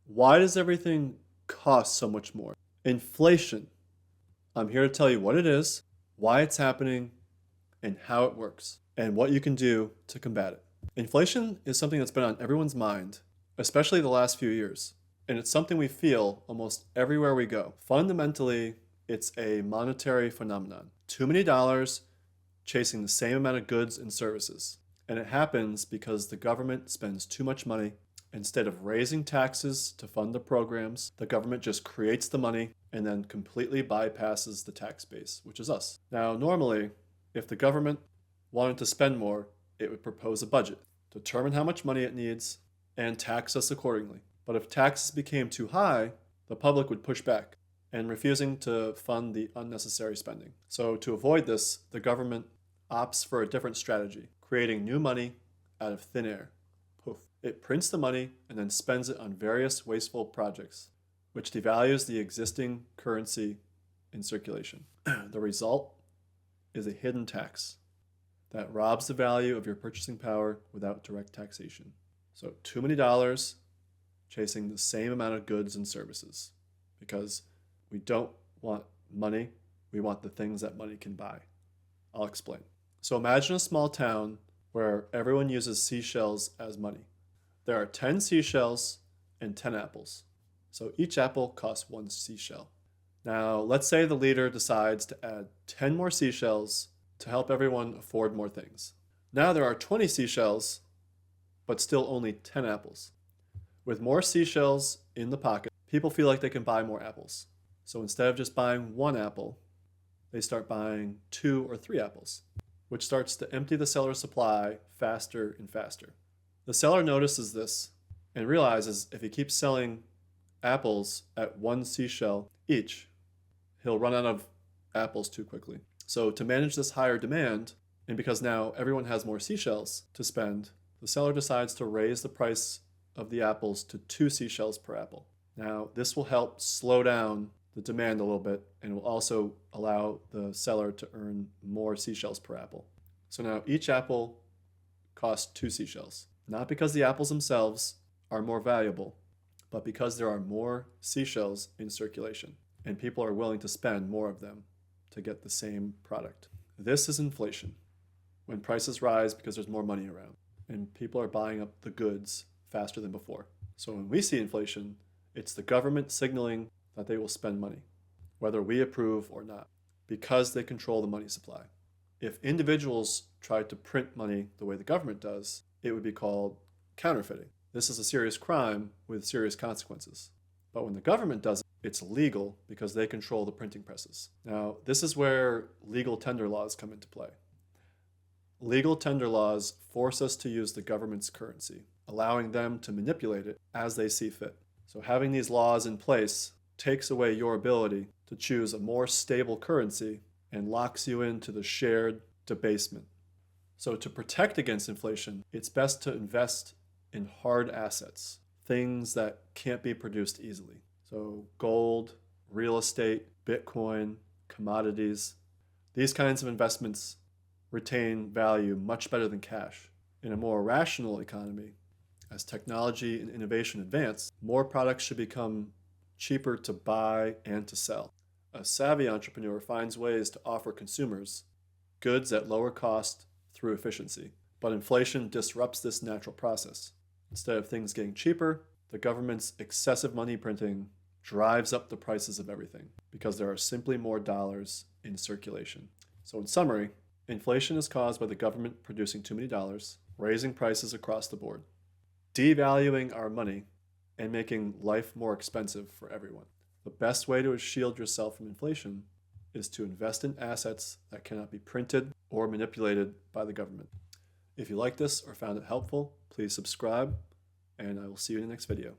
Why does everything cost so much more? Inflation. I'm here to tell you what it is, why it's happening, and how it works, and what you can do to combat it. Inflation is something that's been on everyone's mind, especially the last few years, and it's something we feel almost everywhere we go. Fundamentally, it's a monetary phenomenon. Too many dollars chasing the same amount of goods and services. And it happens because the government spends too much money. Instead of raising taxes to fund the programs, the government just creates the money and then completely bypasses the tax base, which is us. Now, normally, if the government wanted to spend more, it would propose a budget, determine how much money it needs, and tax us accordingly. But if taxes became too high, the public would push back and refusing to fund the unnecessary spending. So to avoid this, the government opts for a different strategy, creating new money out of thin air. Poof. It prints the money and then spends it on various wasteful projects, which devalues the existing currency in circulation. The result is a hidden tax that robs the value of your purchasing power without direct taxation. So too many dollars chasing the same amount of goods and services, because we don't want money, we want the things that money can buy. I'll explain. So imagine a small town where everyone uses seashells as money. There are 10 seashells and 10 apples. So each apple costs 1 seashell. Now, let's say the leader decides to add 10 more seashells to help everyone afford more things. Now there are 20 seashells, but still only 10 apples. With more seashells in the pocket, people feel like they can buy more apples. So instead of just buying 1 apple, they start buying 2 or 3 apples, which starts to empty the seller's supply faster and faster. The seller notices this and realizes if he keeps selling apples at 1 seashell each, he'll run out of apples too quickly. So to manage this higher demand, and because now everyone has more seashells to spend, the seller decides to raise the price of the apples to 2 seashells per apple. Now, this will help slow down the demand a little bit and will also allow the seller to earn more seashells per apple. So now each apple costs 2 seashells, not because the apples themselves are more valuable, but because there are more seashells in circulation and people are willing to spend more of them to get the same product. This is inflation, when prices rise because there's more money around and people are buying up the goods faster than before. So when we see inflation, it's the government signaling that they will spend money, whether we approve or not, because they control the money supply. If individuals tried to print money the way the government does, it would be called counterfeiting. This is a serious crime with serious consequences. But when the government does it, it's legal because they control the printing presses. Now, this is where legal tender laws come into play. Legal tender laws force us to use the government's currency, allowing them to manipulate it as they see fit. So having these laws in place takes away your ability to choose a more stable currency and locks you into the shared debasement. So to protect against inflation, it's best to invest in hard assets, things that can't be produced easily. So gold, real estate, Bitcoin, commodities, these kinds of investments retain value much better than cash. In a more rational economy, as technology and innovation advance, more products should become cheaper to buy and to sell. A savvy entrepreneur finds ways to offer consumers goods at lower cost through efficiency. But inflation disrupts this natural process. Instead of things getting cheaper, the government's excessive money printing drives up the prices of everything because there are simply more dollars in circulation. So in summary, inflation is caused by the government producing too many dollars, raising prices across the board, devaluing our money, and making life more expensive for everyone. The best way to shield yourself from inflation is to invest in assets that cannot be printed or manipulated by the government. If you like this or found it helpful, please subscribe, and I will see you in the next video.